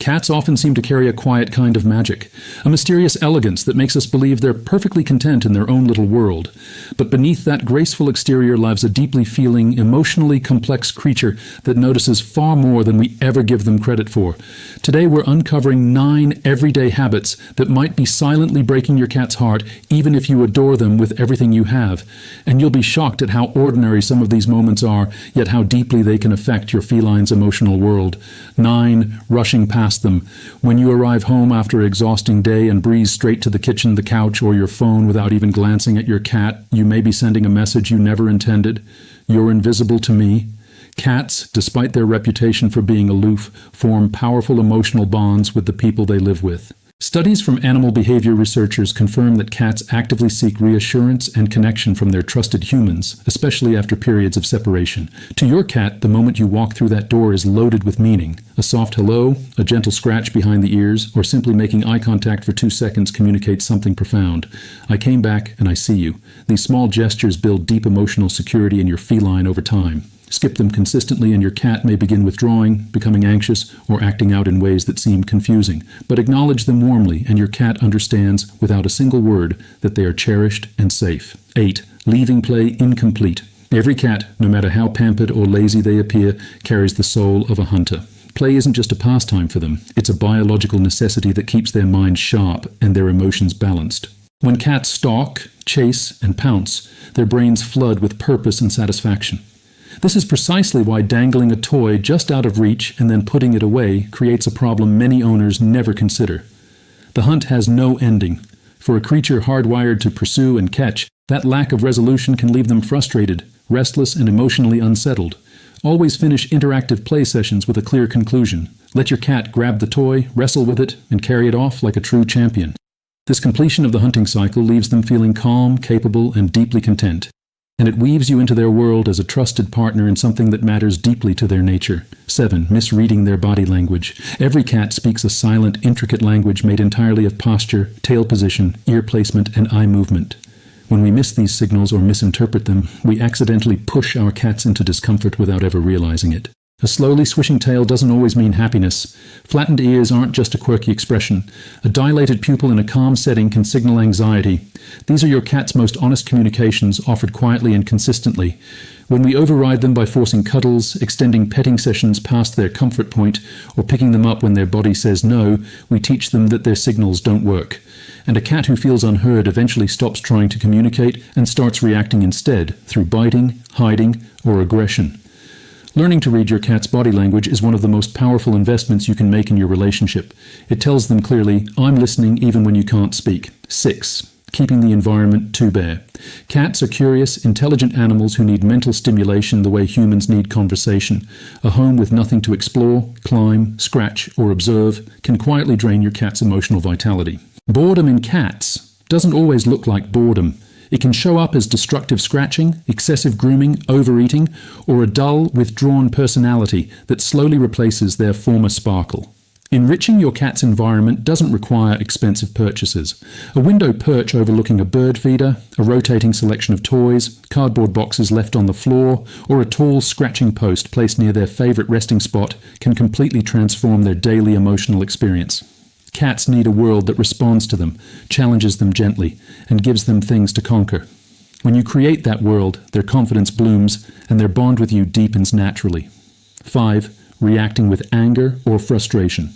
Cats often seem to carry a quiet kind of magic, a mysterious elegance that makes us believe they're perfectly content in their own little world. But beneath that graceful exterior lies a deeply feeling, emotionally complex creature that notices far more than we ever give them credit for. Today we're uncovering 9 everyday habits that might be silently breaking your cat's heart, even if you adore them with everything you have. And you'll be shocked at how ordinary some of these moments are, yet how deeply they can affect your feline's emotional world. 9 rushing past them. When you arrive home after an exhausting day and breeze straight to the kitchen, the couch, or your phone without even glancing at your cat, you may be sending a message you never intended. You're invisible to me. Cats, despite their reputation for being aloof, form powerful emotional bonds with the people they live with. Studies from animal behavior researchers confirm that cats actively seek reassurance and connection from their trusted humans, especially after periods of separation. To your cat, the moment you walk through that door is loaded with meaning. A soft hello, a gentle scratch behind the ears, or simply making eye contact for 2 seconds communicates something profound. I came back and I see you. These small gestures build deep emotional security in your feline over time. Skip them consistently and your cat may begin withdrawing, becoming anxious, or acting out in ways that seem confusing. But acknowledge them warmly and your cat understands, without a single word, that they are cherished and safe. 8. Leaving play incomplete. Every cat, no matter how pampered or lazy they appear, carries the soul of a hunter. Play isn't just a pastime for them, it's a biological necessity that keeps their minds sharp and their emotions balanced. When cats stalk, chase, and pounce, their brains flood with purpose and satisfaction. This is precisely why dangling a toy just out of reach and then putting it away creates a problem many owners never consider. The hunt has no ending. For a creature hardwired to pursue and catch, that lack of resolution can leave them frustrated, restless, and emotionally unsettled. Always finish interactive play sessions with a clear conclusion. Let your cat grab the toy, wrestle with it, and carry it off like a true champion. This completion of the hunting cycle leaves them feeling calm, capable, and deeply content. And it weaves you into their world as a trusted partner in something that matters deeply to their nature. 7. Misreading their body language. Every cat speaks a silent, intricate language made entirely of posture, tail position, ear placement, and eye movement. When we miss these signals or misinterpret them, we accidentally push our cats into discomfort without ever realizing it. A slowly swishing tail doesn't always mean happiness. Flattened ears aren't just a quirky expression. A dilated pupil in a calm setting can signal anxiety. These are your cat's most honest communications, offered quietly and consistently. When we override them by forcing cuddles, extending petting sessions past their comfort point, or picking them up when their body says no, we teach them that their signals don't work. And a cat who feels unheard eventually stops trying to communicate and starts reacting instead, through biting, hiding, or aggression. Learning to read your cat's body language is one of the most powerful investments you can make in your relationship. It tells them clearly, I'm listening even when you can't speak. 6. Keeping the environment too bare. Cats are curious, intelligent animals who need mental stimulation the way humans need conversation. A home with nothing to explore, climb, scratch, or observe can quietly drain your cat's emotional vitality. Boredom in cats doesn't always look like boredom. It can show up as destructive scratching, excessive grooming, overeating, or a dull, withdrawn personality that slowly replaces their former sparkle. Enriching your cat's environment doesn't require expensive purchases. A window perch overlooking a bird feeder, a rotating selection of toys, cardboard boxes left on the floor, or a tall scratching post placed near their favorite resting spot can completely transform their daily emotional experience. Cats need a world that responds to them, challenges them gently, and gives them things to conquer. When you create that world, their confidence blooms, and their bond with you deepens naturally. 5. Reacting with anger or frustration.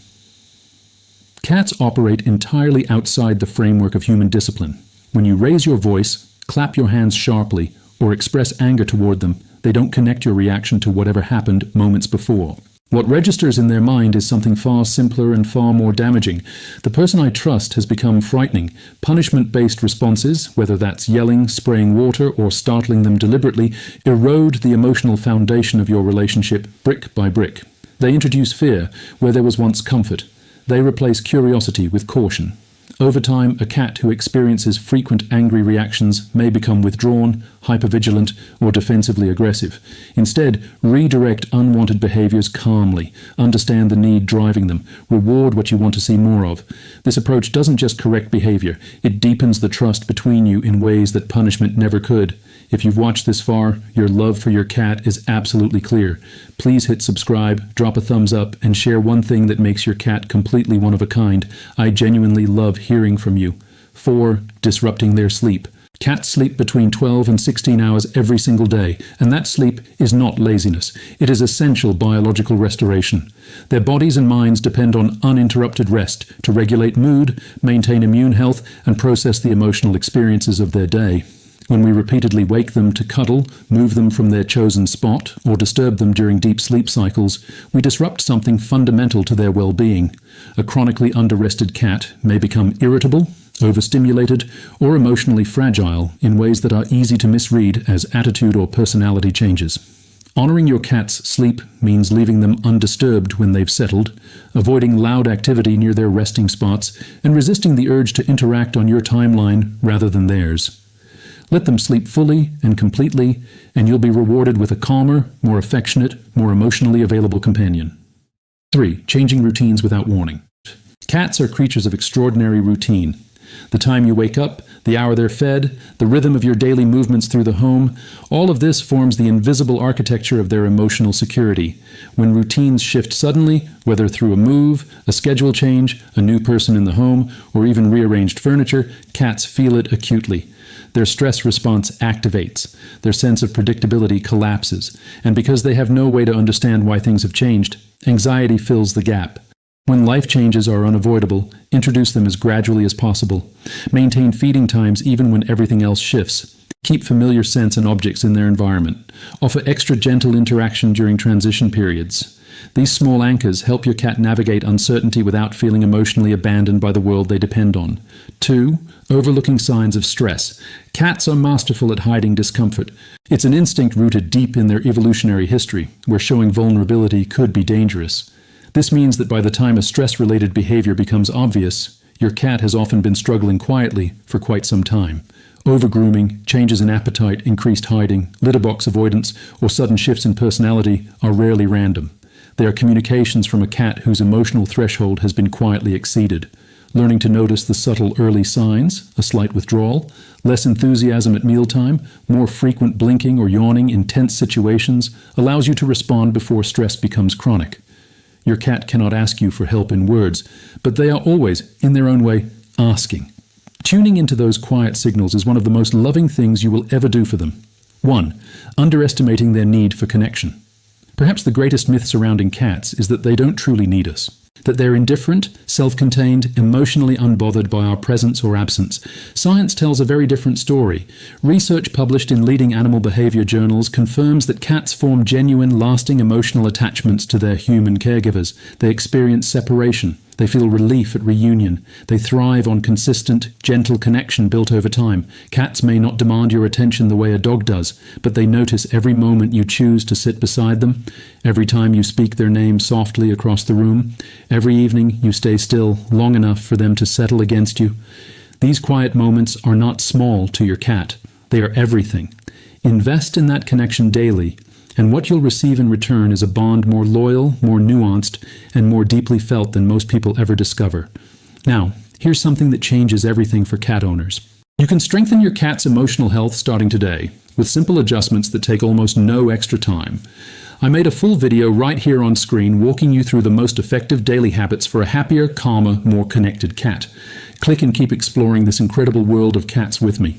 Cats operate entirely outside the framework of human discipline. When you raise your voice, clap your hands sharply, or express anger toward them, they don't connect your reaction to whatever happened moments before. What registers in their mind is something far simpler and far more damaging. The person I trust has become frightening. Punishment-based responses, whether that's yelling, spraying water, or startling them deliberately, erode the emotional foundation of your relationship brick by brick. They introduce fear where there was once comfort. They replace curiosity with caution. Over time, a cat who experiences frequent angry reactions may become withdrawn, hypervigilant, or defensively aggressive. Instead, redirect unwanted behaviors calmly. Understand the need driving them. Reward what you want to see more of. This approach doesn't just correct behavior, it deepens the trust between you in ways that punishment never could. If you've watched this far, your love for your cat is absolutely clear. Please hit subscribe, drop a thumbs up, and share one thing that makes your cat completely one of a kind. I genuinely love hearing from you. 4. Disrupting their sleep. Cats sleep between 12 and 16 hours every single day, and that sleep is not laziness. It is essential biological restoration. Their bodies and minds depend on uninterrupted rest to regulate mood, maintain immune health, and process the emotional experiences of their day. When we repeatedly wake them to cuddle, move them from their chosen spot, or disturb them during deep sleep cycles, we disrupt something fundamental to their well-being. A chronically under-rested cat may become irritable, overstimulated, or emotionally fragile in ways that are easy to misread as attitude or personality changes. Honoring your cat's sleep means leaving them undisturbed when they've settled, avoiding loud activity near their resting spots, and resisting the urge to interact on your timeline rather than theirs. Let them sleep fully and completely, and you'll be rewarded with a calmer, more affectionate, more emotionally available companion. 3. Changing routines without warning. Cats are creatures of extraordinary routine. The time you wake up, the hour they're fed, the rhythm of your daily movements through the home, all of this forms the invisible architecture of their emotional security. When routines shift suddenly, whether through a move, a schedule change, a new person in the home, or even rearranged furniture, cats feel it acutely. Their stress response activates, their sense of predictability collapses, and because they have no way to understand why things have changed, anxiety fills the gap. When life changes are unavoidable, introduce them as gradually as possible. Maintain feeding times even when everything else shifts. Keep familiar scents and objects in their environment. Offer extra gentle interaction during transition periods. These small anchors help your cat navigate uncertainty without feeling emotionally abandoned by the world they depend on. 2. Overlooking signs of stress. Cats are masterful at hiding discomfort. It's an instinct rooted deep in their evolutionary history, where showing vulnerability could be dangerous. This means that by the time a stress-related behavior becomes obvious, your cat has often been struggling quietly for quite some time. Overgrooming, changes in appetite, increased hiding, litter box avoidance, or sudden shifts in personality are rarely random. They are communications from a cat whose emotional threshold has been quietly exceeded. Learning to notice the subtle early signs, a slight withdrawal, less enthusiasm at mealtime, more frequent blinking or yawning in tense situations, allows you to respond before stress becomes chronic. Your cat cannot ask you for help in words, but they are always, in their own way, asking. Tuning into those quiet signals is one of the most loving things you will ever do for them. 1. Underestimating their need for connection. Perhaps the greatest myth surrounding cats is that they don't truly need us, that they're indifferent, self-contained, emotionally unbothered by our presence or absence. Science tells a very different story. Research published in leading animal behavior journals confirms that cats form genuine, lasting emotional attachments to their human caregivers. They experience separation. They feel relief at reunion. They thrive on consistent, gentle connection built over time. Cats may not demand your attention the way a dog does, but they notice every moment you choose to sit beside them, every time you speak their name softly across the room, every evening you stay still long enough for them to settle against you. These quiet moments are not small to your cat. They are everything. Invest in that connection daily, and what you'll receive in return is a bond more loyal, more nuanced, and more deeply felt than most people ever discover. Now, here's something that changes everything for cat owners. You can strengthen your cat's emotional health starting today, with simple adjustments that take almost no extra time. I made a full video right here on screen walking you through the most effective daily habits for a happier, calmer, more connected cat. Click and keep exploring this incredible world of cats with me.